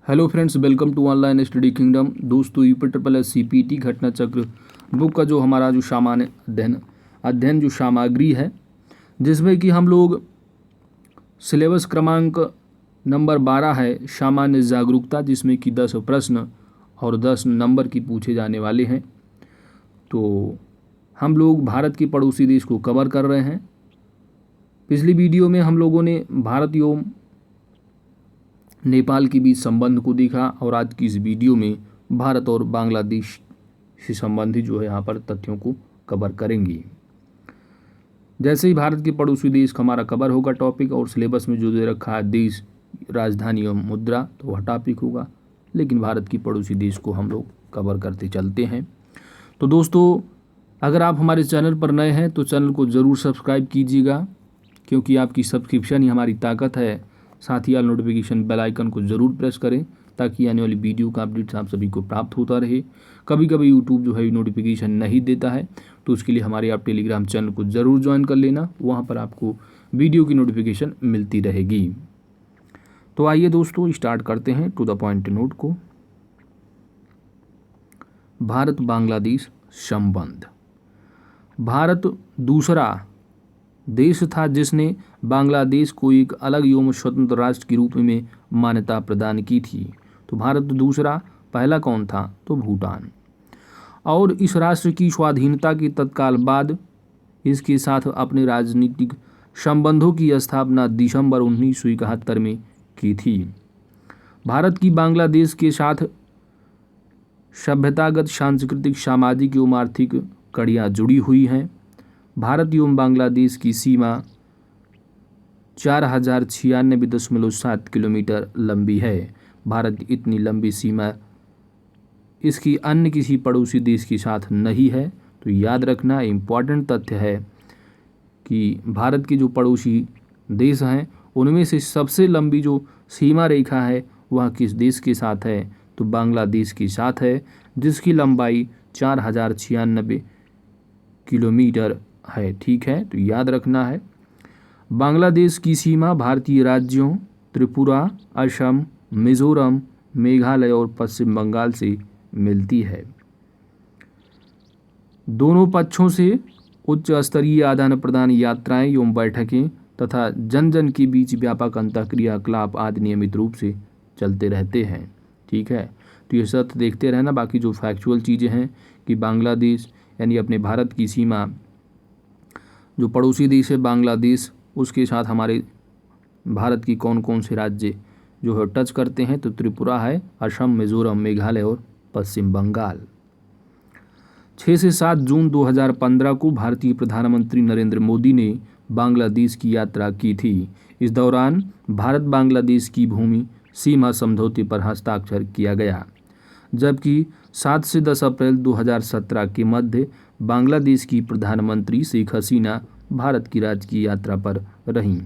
Hello friends, welcome to online study kingdom. दोस्तों, UP CPT घटना चक्र बुक का जो हमारा जो सामान्य अध्ययन जो सामग्री है, जिसमें कि हम लोग सिलेबस क्रमांक नंबर 12 है सामान्य जागरूकता, जिसमें कि 10 प्रश्न और 10 नंबर की पूछे जाने वाले हैं। तो हम लोग भारत के पड़ोसी देश को कवर कर रहे हैं। पिछली वीडियो में हम लोगों ने भारत एवं नेपाल के बीच संबंध को देखा और आज की इस वीडियो में भारत और बांग्लादेश से संबंधित जो है यहाँ पर तथ्यों को कवर करेंगे। जैसे ही भारत के पड़ोसी देश का हमारा कवर होगा टॉपिक, और सिलेबस में जो दे रखा है देश, राजधानी एवं मुद्रा, तो वह टॉपिक होगा, लेकिन भारत की पड़ोसी देश को हम लोग कवर करते चलते हैं। तो दोस्तों, अगर आप हमारे चैनल पर नए हैं तो चैनल को ज़रूर सब्सक्राइब कीजिएगा, क्योंकि आपकी सब्सक्रिप्शन ही हमारी ताकत है। साथ ही नोटिफिकेशन बेल आइकन को ज़रूर प्रेस करें ताकि आने वाली वीडियो का अपडेट्स आप सभी को प्राप्त होता रहे। कभी कभी यूट्यूब जो है नोटिफिकेशन नहीं देता है, तो उसके लिए हमारे आप टेलीग्राम चैनल को ज़रूर ज्वाइन कर लेना, वहाँ पर आपको वीडियो की नोटिफिकेशन मिलती रहेगी। तो आइए दोस्तों, स्टार्ट करते हैं टू द पॉइंट नोट को। भारत बांग्लादेश संबंध। भारत दूसरा देश था जिसने बांग्लादेश को एक अलग एवं स्वतंत्र राष्ट्र के रूप में मान्यता प्रदान की थी। तो भारत दूसरा, पहला कौन था? तो भूटान। और इस राष्ट्र की स्वाधीनता के तत्काल बाद इसके साथ अपने राजनीतिक संबंधों की स्थापना दिसंबर 1971 में की थी। भारत की बांग्लादेश के साथ सभ्यतागत, सांस्कृतिक, सामाजिक एवं आर्थिक कड़ियाँ जुड़ी हुई हैं। भारत एवं बांग्लादेश की सीमा 4096.7 किलोमीटर लंबी है। भारत की इतनी लंबी सीमा इसकी अन्य किसी पड़ोसी देश के साथ नहीं है। तो याद रखना, इम्पॉर्टेंट तथ्य है कि भारत के जो पड़ोसी देश हैं उनमें से सबसे लंबी जो सीमा रेखा है वह किस देश के साथ है? तो बांग्लादेश के साथ है, जिसकी लंबाई 4096 किलोमीटर है। ठीक है, तो याद रखना है। बांग्लादेश की सीमा भारतीय राज्यों त्रिपुरा, असम, मिजोरम, मेघालय और पश्चिम बंगाल से मिलती है। दोनों पक्षों से उच्च स्तरीय आदान प्रदान, यात्राएं एवं बैठकें तथा जन जन के बीच व्यापक अंतःक्रियाकलाप आदि नियमित रूप से चलते रहते हैं। ठीक है, तो ये सब देखते रहना। बाकी जो फैक्चुअल चीज़ें हैं कि बांग्लादेश यानी अपने भारत की सीमा, जो पड़ोसी देश है बांग्लादेश, उसके साथ हमारे भारत की कौन कौन से राज्य जो है टच करते हैं? तो त्रिपुरा है, असम, मिजोरम, मेघालय और पश्चिम बंगाल। 6 से 7 जून 2015 को भारतीय प्रधानमंत्री नरेंद्र मोदी ने बांग्लादेश की यात्रा की थी। इस दौरान भारत बांग्लादेश की भूमि सीमा समझौते पर हस्ताक्षर किया गया, जबकि 7 से 10 अप्रैल 2017 के मध्य बांग्लादेश की प्रधानमंत्री शेख हसीना भारत की राजकीय यात्रा पर रहीं।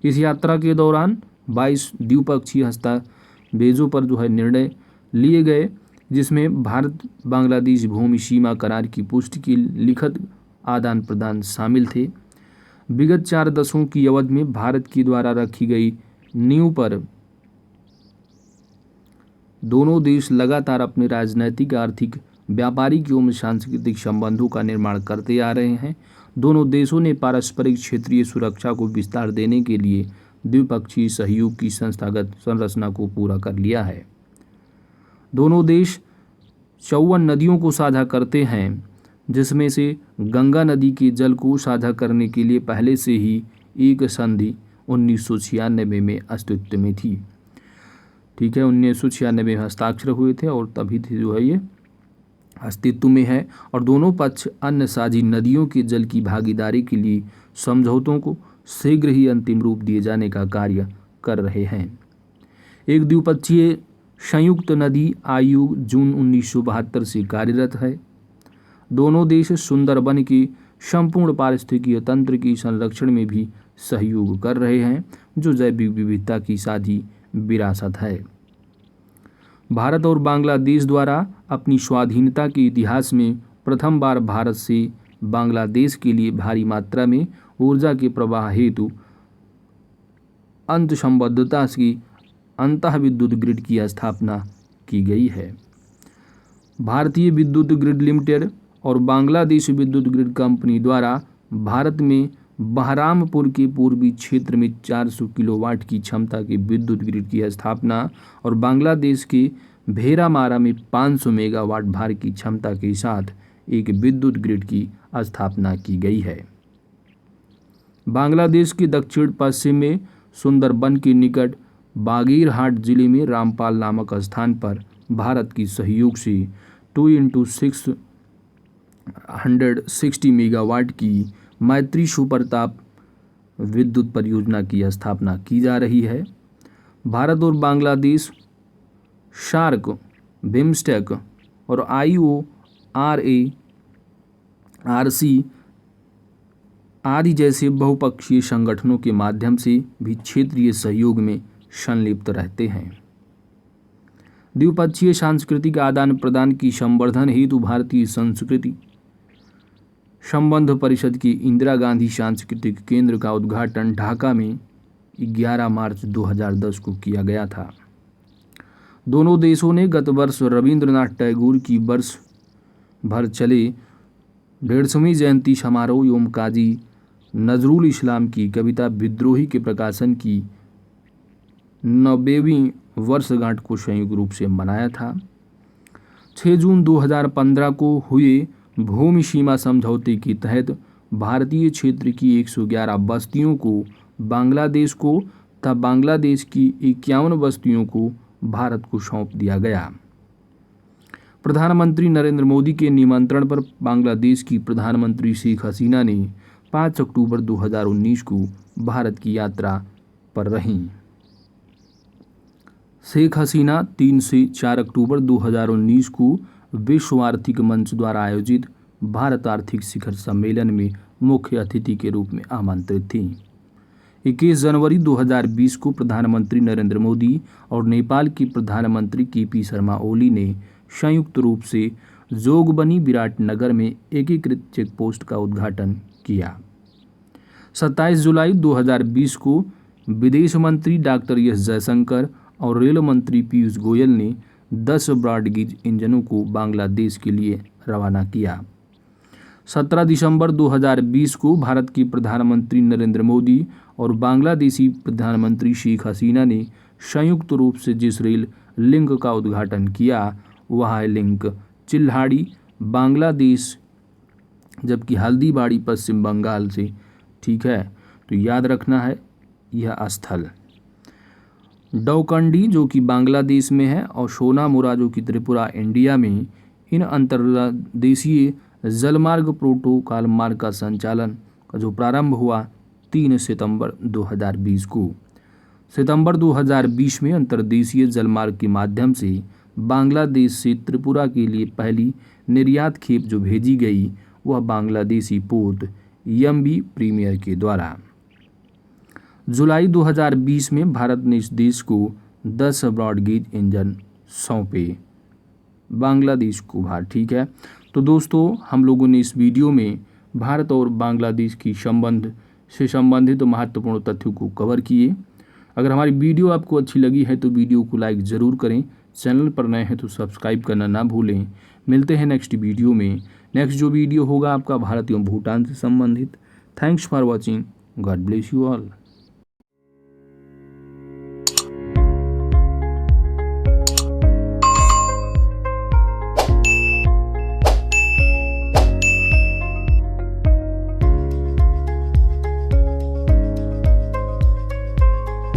इस यात्रा के दौरान 22 द्विपक्षीय दस्तावेजों पर जो है निर्णय लिए गए, जिसमें भारत बांग्लादेश भूमि सीमा करार की पुष्टि की लिखित आदान प्रदान शामिल थे। विगत 4 दशकों की अवधि में भारत के द्वारा रखी गई नींव पर दोनों देश लगातार अपने राजनैतिक, आर्थिक, व्यापारिक एवं सांस्कृतिक संबंधों का निर्माण करते आ रहे हैं। दोनों देशों ने पारस्परिक क्षेत्रीय सुरक्षा को विस्तार देने के लिए द्विपक्षीय सहयोग की संस्थागत संरचना को पूरा कर लिया है। दोनों देश 54 नदियों को साझा करते हैं, जिसमें से गंगा नदी के जल को साझा करने के लिए पहले से ही एक संधि 1996 में अस्तित्व में थी। ठीक है, 1996 में हस्ताक्षर हुए थे और तभी से जो है ये अस्तित्व में है। और दोनों पक्ष अन्य साझी नदियों के जल की भागीदारी के लिए समझौतों को शीघ्र ही अंतिम रूप दिए जाने का कार्य कर रहे हैं। एक द्विपक्षीय संयुक्त नदी आयोग जून 1972 से कार्यरत है। दोनों देश सुंदरबन के संपूर्ण पारिस्थितिकीय तंत्र के संरक्षण में भी सहयोग कर रहे हैं, जो जैविक विविधता की साझी विरासत है। भारत और बांग्लादेश द्वारा अपनी स्वाधीनता के इतिहास में प्रथम बार भारत से बांग्लादेश के लिए भारी मात्रा में ऊर्जा के प्रवाह हेतु अंतसंबद्धता की अंतः विद्युत ग्रिड की स्थापना की गई है। भारतीय विद्युत ग्रिड लिमिटेड और बांग्लादेश विद्युत ग्रिड कंपनी द्वारा भारत में बहरामपुर के पूर्वी क्षेत्र में 400 किलोवाट की क्षमता के विद्युत ग्रिड की स्थापना और बांग्लादेश के भेरामारा में 500 मेगावाट भार की क्षमता के साथ एक विद्युत ग्रिड की स्थापना की गई है। बांग्लादेश के दक्षिण पश्चिम में सुंदरबन के निकट बागेरहाट जिले में रामपाल नामक स्थान पर भारत की सहयोग से 2x660 मेगावाट की मैत्री सुपरताप विद्युत परियोजना की स्थापना की जा रही है। भारत और बांग्लादेश सार्क, बिम्स्टेक और IORA-RC आदि जैसे बहुपक्षीय संगठनों के माध्यम से भी क्षेत्रीय सहयोग में संलिप्त रहते हैं। द्विपक्षीय सांस्कृतिक आदान प्रदान की संवर्धन हेतु भारतीय संस्कृति संबंध परिषद की इंदिरा गांधी सांस्कृतिक केंद्र का उद्घाटन ढाका में 11 मार्च 2010 को किया गया था। दोनों देशों ने गत वर्ष रविंद्रनाथ टैगोर की वर्ष भर चले 150वीं जयंती समारोह एवं काजी नजरुल इस्लाम की कविता विद्रोही के प्रकाशन की 90वीं वर्षगांठ को संयुक्त रूप से मनाया था। 6 जून 2015 को हुए भूमि सीमा समझौते के तहत भारतीय क्षेत्र की 111 बस्तियों को बांग्लादेश को तथा बांग्लादेश की 51 बस्तियों को भारत को सौंप दिया गया। प्रधानमंत्री नरेंद्र मोदी के निमंत्रण पर बांग्लादेश की प्रधानमंत्री शेख हसीना ने 5 अक्टूबर 2019 को भारत की यात्रा पर रहीं। शेख हसीना 3 से 4 अक्टूबर 2019 को विश्व आर्थिक मंच द्वारा आयोजित भारत आर्थिक शिखर सम्मेलन में मुख्य अतिथि के रूप में आमंत्रित थी। 21 जनवरी 2020 को प्रधानमंत्री नरेंद्र मोदी और नेपाल के प्रधानमंत्री केपी शर्मा ओली ने संयुक्त रूप से जोगबनी विराटनगर में एकीकृत चेक पोस्ट का उद्घाटन किया। 27 जुलाई 2020 को विदेश मंत्री डॉक्टर एस जयशंकर और रेल मंत्री पीयूष गोयल ने 10 ब्रॉडगेज इंजनों को बांग्लादेश के लिए रवाना किया। 17 दिसंबर 2020 को भारत के प्रधानमंत्री नरेंद्र मोदी और बांग्लादेशी प्रधानमंत्री शेख हसीना ने संयुक्त रूप से जिस रेल लिंक का उद्घाटन किया वह है लिंक चिल्हाड़ी बांग्लादेश, जबकि हल्दीबाड़ी पश्चिम बंगाल से। ठीक है, तो याद रखना है यह स्थल डौकंडी जो कि बांग्लादेश में है और सोनामुरा जो कि त्रिपुरा इंडिया में। इन अंतर्देशीय जलमार्ग प्रोटोकॉल मार्ग का संचालन का जो प्रारंभ हुआ 3 सितंबर 2020 को। सितंबर 2020 में अंतर्देशीय जलमार्ग के माध्यम से बांग्लादेश से त्रिपुरा के लिए पहली निर्यात खेप जो भेजी गई वह बांग्लादेशी पोत एमवी प्रीमियर के द्वारा। जुलाई 2020 में भारत ने इस देश को 10 ब्रॉडगेज इंजन सौंपे बांग्लादेश को भार। ठीक है, तो दोस्तों हम लोगों ने इस वीडियो में भारत और बांग्लादेश की संबंध से संबंधित महत्वपूर्ण तथ्यों को कवर किए। अगर हमारी वीडियो आपको अच्छी लगी है तो वीडियो को लाइक ज़रूर करें, चैनल पर नए हैं तो सब्सक्राइब करना ना भूलें। मिलते हैं नेक्स्ट वीडियो में। नेक्स्ट जो वीडियो होगा आपका भारत एवं भूटान से संबंधित। Thanks for watching, God bless you all.